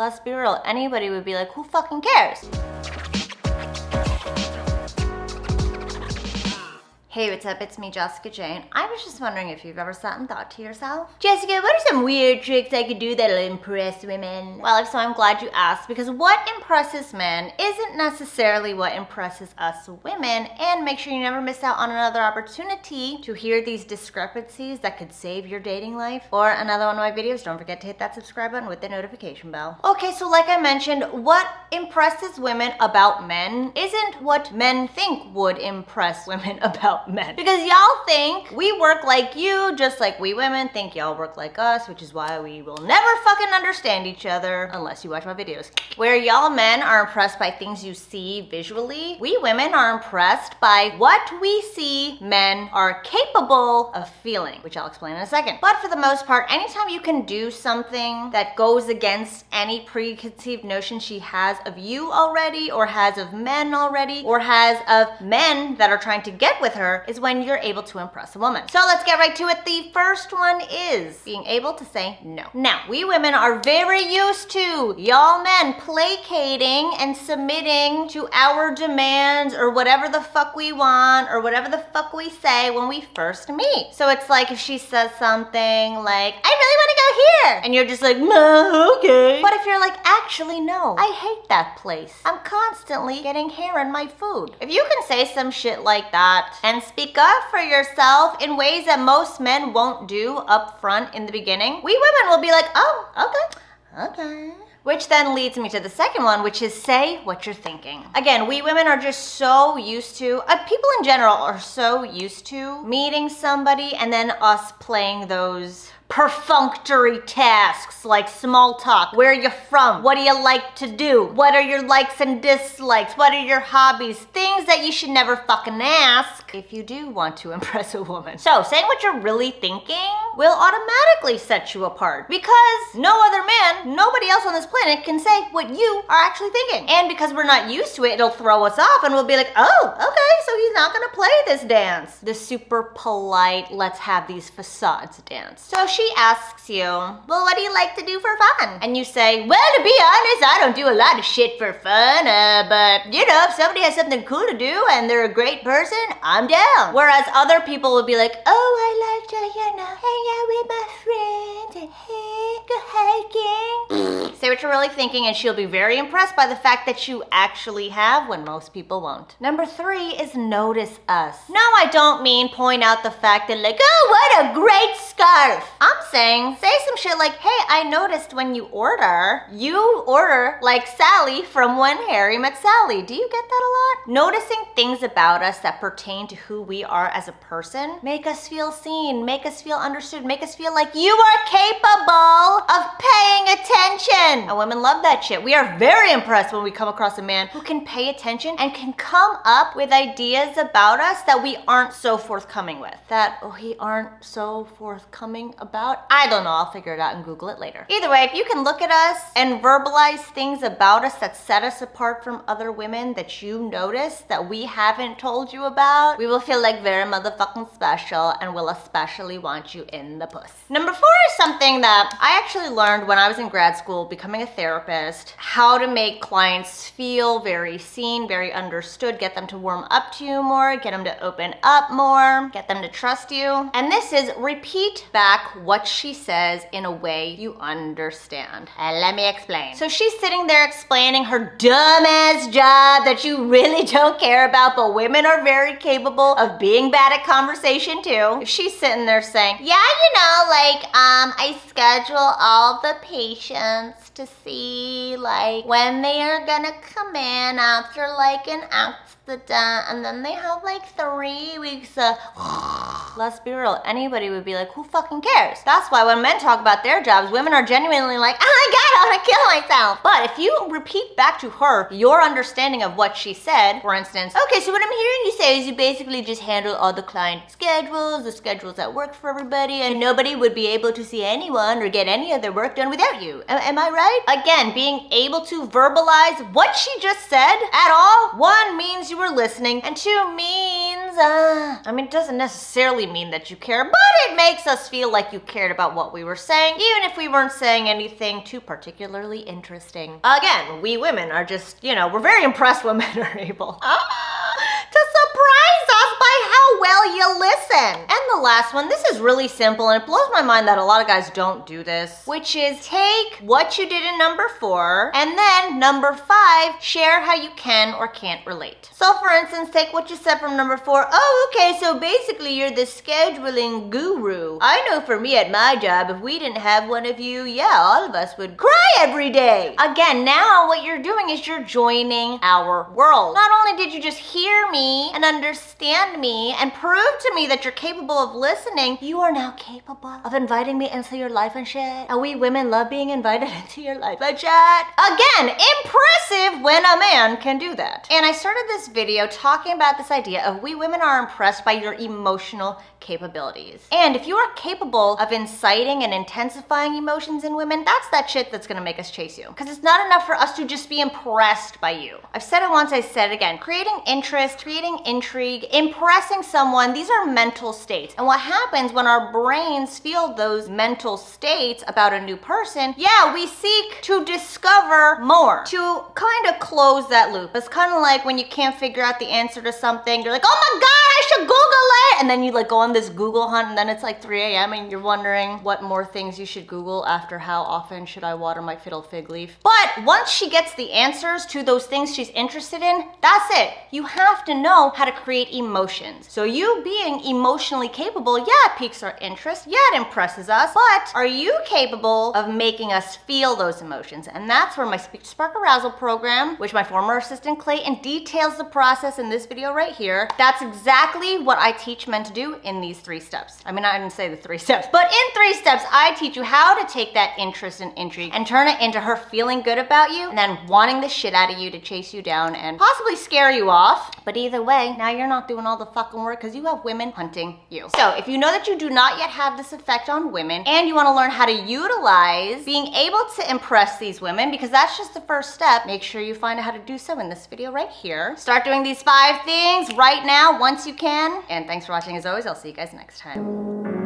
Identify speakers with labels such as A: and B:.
A: Let's be real, anybody would be like, who fucking cares? Hey, what's up? It's me, Jessica Jane. I was just wondering if you've ever sat and thought to yourself, Jessica, what are some weird tricks I could do that'll impress women? Well, if so, I'm glad you asked, because what impresses men isn't necessarily what impresses us women, and make sure you never miss out on another opportunity to hear these discrepancies that could save your dating life or another one of my videos. Don't forget to hit that subscribe button with the notification bell. Okay, so like I mentioned, what impresses women about men isn't what men think would impress women about men. Because y'all think we work like you, just like we women think y'all work like us, which is why we will never fucking understand each other unless you watch my videos. Where y'all men are impressed by things you see visually, we women are impressed by what we see men are capable of feeling, which I'll explain in a second. But for the most part, anytime you can do something that goes against any preconceived notion she has of you already, or has of men already, or has of men that are trying to get with her, is when you're able to impress a woman. So let's get right to it. The first one is being able to say no. Now, we women are very used to y'all men placating and submitting to our demands or whatever the fuck we want or whatever the fuck we say when we first meet. So it's like if she says something like, I really want to go here, and you're just like, no, okay. But if you're like, actually no, I hate that place. I'm constantly getting hair in my food. If you can say some shit like that and speak up for yourself in ways that most men won't do up front in the beginning, we women will be like, oh, okay. Which then leads me to the second one, which is say what you're thinking. Again, we women are just so used to, people in general are so used to meeting somebody and then us playing those perfunctory tasks like small talk. Where are you from? What do you like to do? What are your likes and dislikes? What are your hobbies? Things that you should never fucking ask if you do want to impress a woman. So saying what you're really thinking will automatically set you apart, because no other man, nobody else on this planet can say what you are actually thinking. And because we're not used to it, it'll throw us off and we'll be like, oh, okay, so he's not gonna play this dance. The super polite, let's have these facades dance. So she asks you, well, what do you like to do for fun? And you say, well, to be honest, I don't do a lot of shit for fun, but you know, if somebody has something cool to do and they're a great person, I'm down. Whereas other people would be like, oh, I like to, hang out with my friends and go hiking. Say what you're really thinking, and she'll be very impressed by the fact that you actually have when most people won't. Number 3 is notice us. No, I don't mean point out the fact that like, oh, what a great scarf. I'm saying, say some shit like, hey, I noticed when you order like Sally from When Harry Met Sally. Do you get that a lot? Noticing things about us that pertain to who we are as a person make us feel seen, make us feel understood, make us feel like you are capable of paying attention. And women love that shit. We are very impressed when we come across a man who can pay attention and can come up with ideas about us that we aren't so forthcoming with. I don't know, I'll figure it out and Google it later. Either way, if you can look at us and verbalize things about us that set us apart from other women that you notice that we haven't told you about, we will feel like very motherfucking special and will especially want you in the puss. Number 4 is something that I actually learned when I was in grad school becoming a therapist, how to make clients feel very seen, very understood, get them to warm up to you more, get them to open up more, get them to trust you. And this is repeat back what she says in a way you understand. And let me explain. So she's sitting there explaining her dumbass job that you really don't care about, but women are very capable of being bad at conversation too. If she's sitting there saying, yeah, I schedule all the patients to see when they are gonna come in after an accident, and then they have 3 weeks of let's be real, anybody would be like, who fucking cares? That's why when men talk about their jobs, women are genuinely like, oh my god, I want to kill myself. But if you repeat back to her your understanding of what she said, for instance, okay, so what I'm hearing you say is you basically just handle all the client schedules, the schedules that work for everybody, and nobody would be able to see anyone or get any of their work done without you. Am I right? Again, being able to verbalize what she just said at all, 1 means you were listening, and 2 means I mean, it doesn't necessarily mean that you care, but it makes us feel like you cared about what we were saying, even if we weren't saying anything too particularly interesting. Again, we women are just, we're very impressed when men are able to surprise us by how well you listen. And the last one, this is really simple, and it blows my mind that a lot of guys don't do this, which is take what you did in number 4, and then number 5, share how you can or can't relate. So for instance, take what you said from number 4. Oh, okay, so basically you're the scheduling guru. I know for me at my job, if we didn't have one of you, yeah, all of us would cry every day. Again, now what you're doing is you're joining our world. Not only did you just hear me and understand me and prove to me that you're capable of listening, you are now capable of inviting me into your life and shit. And we women love being invited into your life and shit. Again, impressive when a man can do that. And I started this video talking about this idea of we women are impressed by your emotional capabilities. And if you are capable of inciting and intensifying emotions in women, that's that shit that's gonna make us chase you. Because it's not enough for us to just be impressed by you. I've said it once, I said it again. Creating interest, creating intrigue, impressing someone, these are mental states. And what happens when our brains feel those mental states about a new person, yeah, we seek to discover more, to kind of close that loop. It's kind of like when you can't figure out the answer to something, you're like, oh my God, I should Google it! And then you like go on this Google hunt, and then it's like 3 a.m. and you're wondering what more things you should Google after how often should I water my fiddle fig leaf. But once she gets the answers to those things she's interested in, that's it. You have to know how to create emotions. So you being emotionally capable, yeah, it piques our interest, yeah, it impresses us, but are you capable of making us feel those emotions? And that's where my Speak to Spark Arousal program, which my former assistant Clayton details the process in this video right here. That's exactly what I teach men to do in these 3 steps. I mean, I didn't say the 3 steps, but in 3 steps, I teach you how to take that interest and intrigue and turn it into her feeling good about you and then wanting the shit out of you to chase you down and possibly scare you off. But either way, now you're not doing all the fucking work because you have women hunting you. So if you know that you do not yet have this effect on women and you want to learn how to utilize being able to impress these women, because that's just the first step, make sure you find out how to do so in this video right here. Start doing these 5 things right now once you can. And thanks for watching as always. I'll see you guys next time.